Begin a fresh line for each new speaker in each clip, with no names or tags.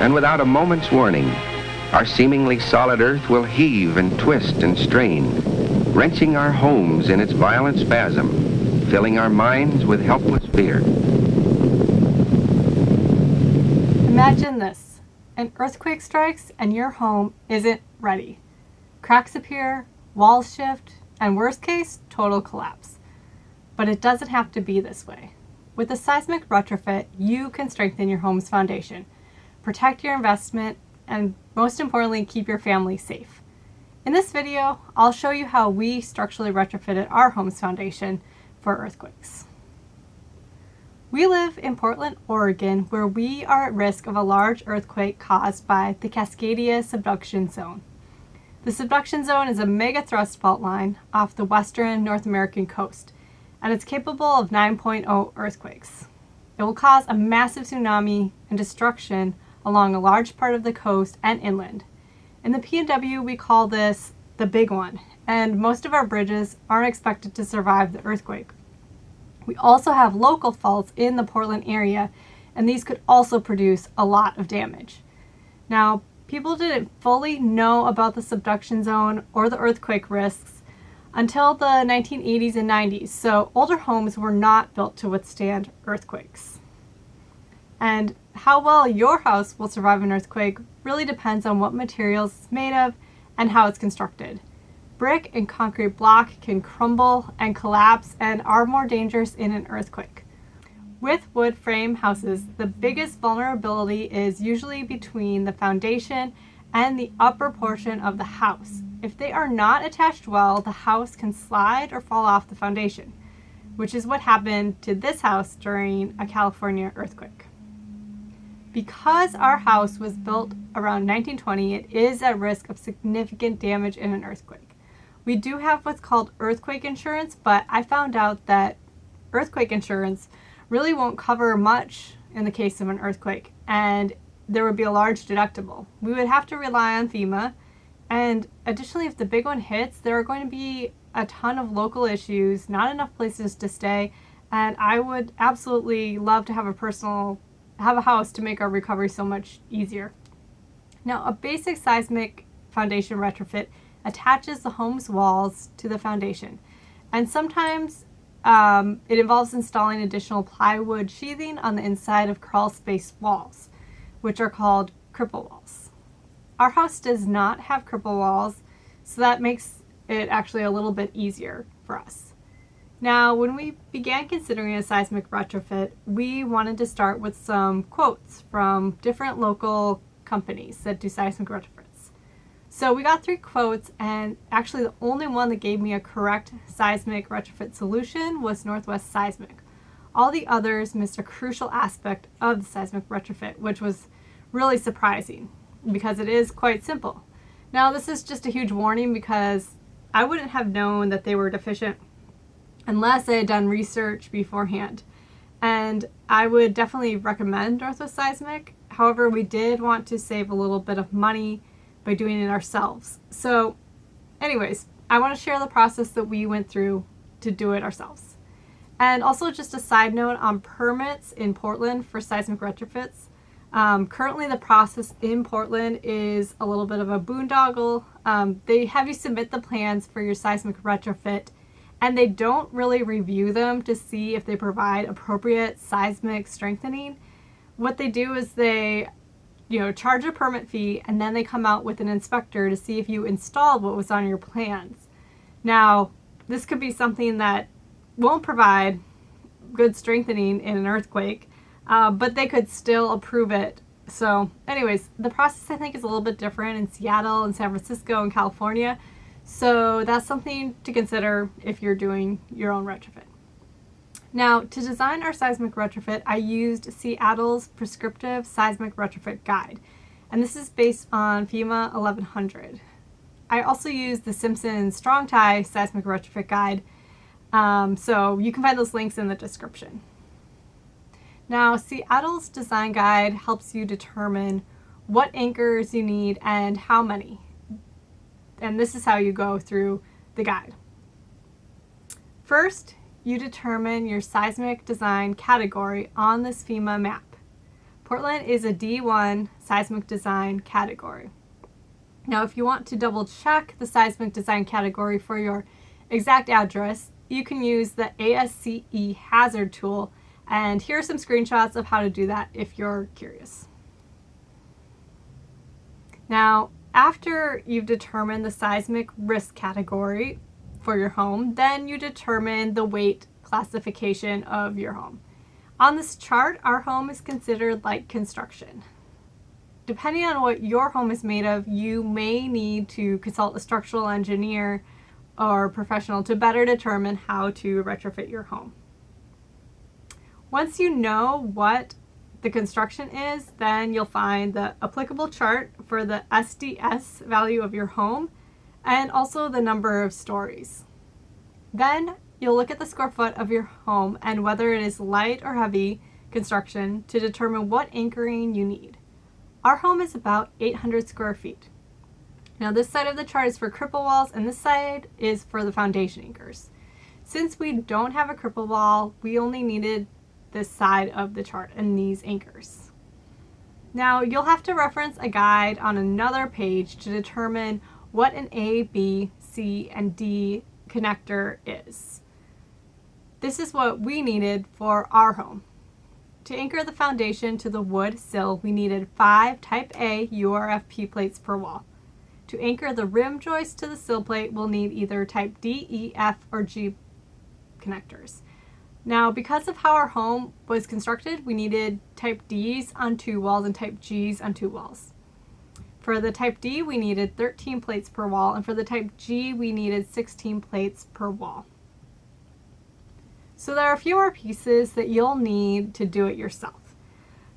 and without a moment's warning, our seemingly solid earth will heave and twist and strain, wrenching our homes in its violent spasm, filling our minds with helpless fear.
Imagine this. An earthquake strikes and your home isn't ready. Cracks appear, walls shift, and worst case, total collapse. But it doesn't have to be this way. With a seismic retrofit, you can strengthen your home's foundation, protect your investment, and most importantly, keep your family safe. In this video, I'll show you how we structurally retrofitted our home's foundation for earthquakes. We live in Portland, Oregon, where we are at risk of a large earthquake caused by the Cascadia subduction zone. The subduction zone is a mega thrust fault line off the western North American coast, and it's capable of 9.0 earthquakes. It will cause a massive tsunami and destruction along a large part of the coast and inland. In the PNW, we call this the big one, and most of our bridges aren't expected to survive the earthquake. We also have local faults in the Portland area, and these could also produce a lot of damage. Now, people didn't fully know about the subduction zone or the earthquake risks until the 1980s and 90s, so older homes were not built to withstand earthquakes. And how well your house will survive an earthquake really depends on what materials it's made of and how it's constructed. Brick and concrete block can crumble and collapse and are more dangerous in an earthquake. With wood frame houses, the biggest vulnerability is usually between the foundation and the upper portion of the house. If they are not attached well, the house can slide or fall off the foundation, which is what happened to this house during a California earthquake. Because our house was built around 1920, it is at risk of significant damage in an earthquake. We do have what's called earthquake insurance, but I found out that earthquake insurance really won't cover much in the case of an earthquake, and there would be a large deductible. We would have to rely on FEMA, and additionally, if the big one hits, there are going to be a ton of local issues, not enough places to stay, and I would absolutely love to have a house to make our recovery so much easier. Now, a basic seismic foundation retrofit attaches the home's walls to the foundation, and sometimes it involves installing additional plywood sheathing on the inside of crawlspace walls, which are called cripple walls. Our house does not have cripple walls, so that makes it actually a little bit easier for us. Now, when we began considering a seismic retrofit, we wanted to start with some quotes from different local companies that do seismic retrofits. So we got 3 quotes, and actually the only one that gave me a correct seismic retrofit solution was Northwest Seismic. All the others missed a crucial aspect of the seismic retrofit, which was really surprising because it is quite simple. Now, this is just a huge warning because I wouldn't have known that they were deficient unless I had done research beforehand. And I would definitely recommend Northwest Seismic. However, we did want to save a little bit of money by doing it ourselves. So anyways, I want to share the process that we went through to do it ourselves. And also just a side note on permits in Portland for seismic retrofits. Currently the process in Portland is a little bit of a boondoggle. They have you submit the plans for your seismic retrofit, and they don't really review them to see if they provide appropriate seismic strengthening. What they do is they, charge a permit fee, and then they come out with an inspector to see if you installed what was on your plans. Now, this could be something that won't provide good strengthening in an earthquake, but they could still approve it. So anyways, the process I think is a little bit different in Seattle and San Francisco and California. So that's something to consider if you're doing your own retrofit. Now, to design our seismic retrofit, I used Seattle's Prescriptive Seismic Retrofit Guide, and this is based on FEMA 1100. I also used the Simpson Strong Tie Seismic Retrofit Guide, so you can find those links in the description. Now, Seattle's design guide helps you determine what anchors you need and how many. And this is how you go through the guide. First, you determine your seismic design category on this FEMA map. Portland is a D1 seismic design category. Now, if you want to double check the seismic design category for your exact address, you can use the ASCE hazard tool, and here are some screenshots of how to do that if you're curious. Now, after you've determined the seismic risk category for your home, then you determine the weight classification of your home. On this chart, our home is considered light construction. Depending on what your home is made of, you may need to consult a structural engineer or professional to better determine how to retrofit your home. Once you know what the construction is, then you'll find the applicable chart for the SDS value of your home and also the number of stories. Then you'll look at the square foot of your home and whether it is light or heavy construction to determine what anchoring you need. Our home is about 800 square feet. Now this side of the chart is for cripple walls and this side is for the foundation anchors. Since we don't have a cripple wall, we only needed this side of the chart and these anchors. Now you'll have to reference a guide on another page to determine what an A, B, C, and D connector is. This is what we needed for our home. To anchor the foundation to the wood sill, we needed 5 Type A URFP plates per wall. To anchor the rim joist to the sill plate, we'll need either Type D, E, F, or G connectors. Now, because of how our home was constructed, we needed Type Ds on 2 walls and Type Gs on 2 walls. For the Type D, we needed 13 plates per wall, and for the Type G, we needed 16 plates per wall. So there are a few more pieces that you'll need to do it yourself.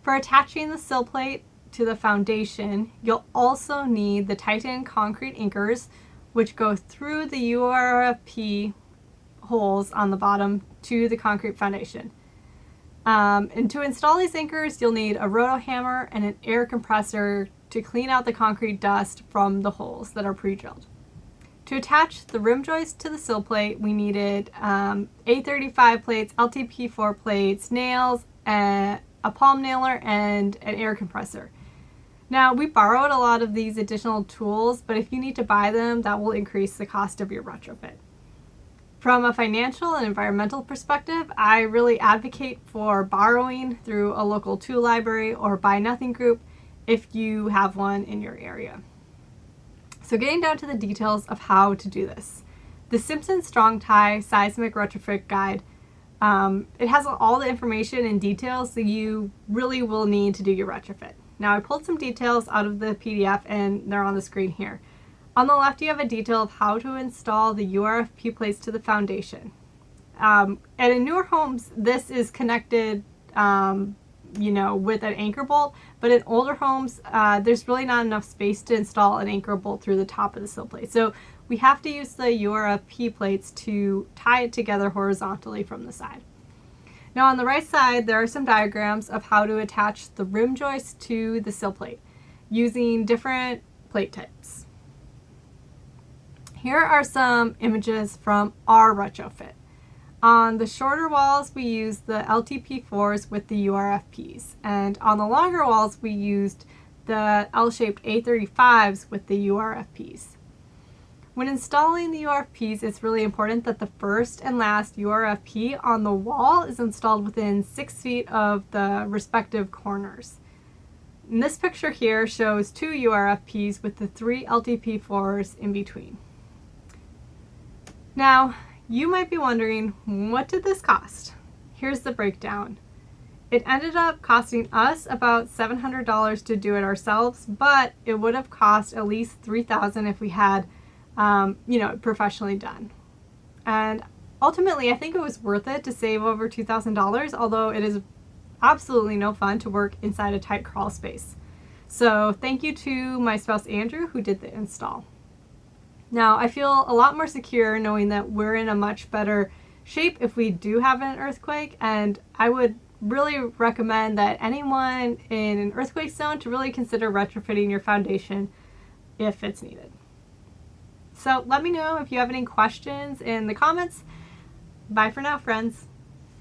For attaching the sill plate to the foundation, you'll also need the Titen concrete anchors, which go through the URFP holes on the bottom to the concrete foundation. And to install these anchors, you'll need a roto hammer and an air compressor to clean out the concrete dust from the holes that are pre-drilled. To attach the rim joist to the sill plate, we needed A35 plates, LTP4 plates, nails, a palm nailer, and an air compressor. Now, we borrowed a lot of these additional tools, but if you need to buy them, that will increase the cost of your retrofit. From a financial and environmental perspective, I really advocate for borrowing through a local tool library or buy nothing group if you have one in your area. So getting down to the details of how to do this. The Simpson Strong Tie Seismic Retrofit Guide, it has all the information and details that you really will need to do your retrofit. Now I pulled some details out of the PDF and they're on the screen here. On the left you have a detail of how to install the URFP plates to the foundation. And in newer homes this is connected with an anchor bolt, but in older homes, there's really not enough space to install an anchor bolt through the top of the sill plate. So we have to use the URFP plates to tie it together horizontally from the side. Now on the right side, there are some diagrams of how to attach the rim joist to the sill plate using different plate types. Here are some images from our retrofit. On the shorter walls, we used the LTP4s with the URFPs, and on the longer walls, we used the L-shaped A35s with the URFPs. When installing the URFPs, it's really important that the first and last URFP on the wall is installed within 6 feet of the respective corners. And this picture here shows 2 URFPs with the 3 LTP4s in between. Now, you might be wondering, what did this cost? Here's the breakdown. It ended up costing us about $700 to do it ourselves, but it would have cost at least $3,000 if we had, professionally done. And ultimately, I think it was worth it to save over $2,000, although it is absolutely no fun to work inside a tight crawl space. So thank you to my spouse Andrew who did the install. Now, I feel a lot more secure knowing that we're in a much better shape if we do have an earthquake, and I would really recommend that anyone in an earthquake zone to really consider retrofitting your foundation if it's needed. So let me know if you have any questions in the comments. Bye for now, friends.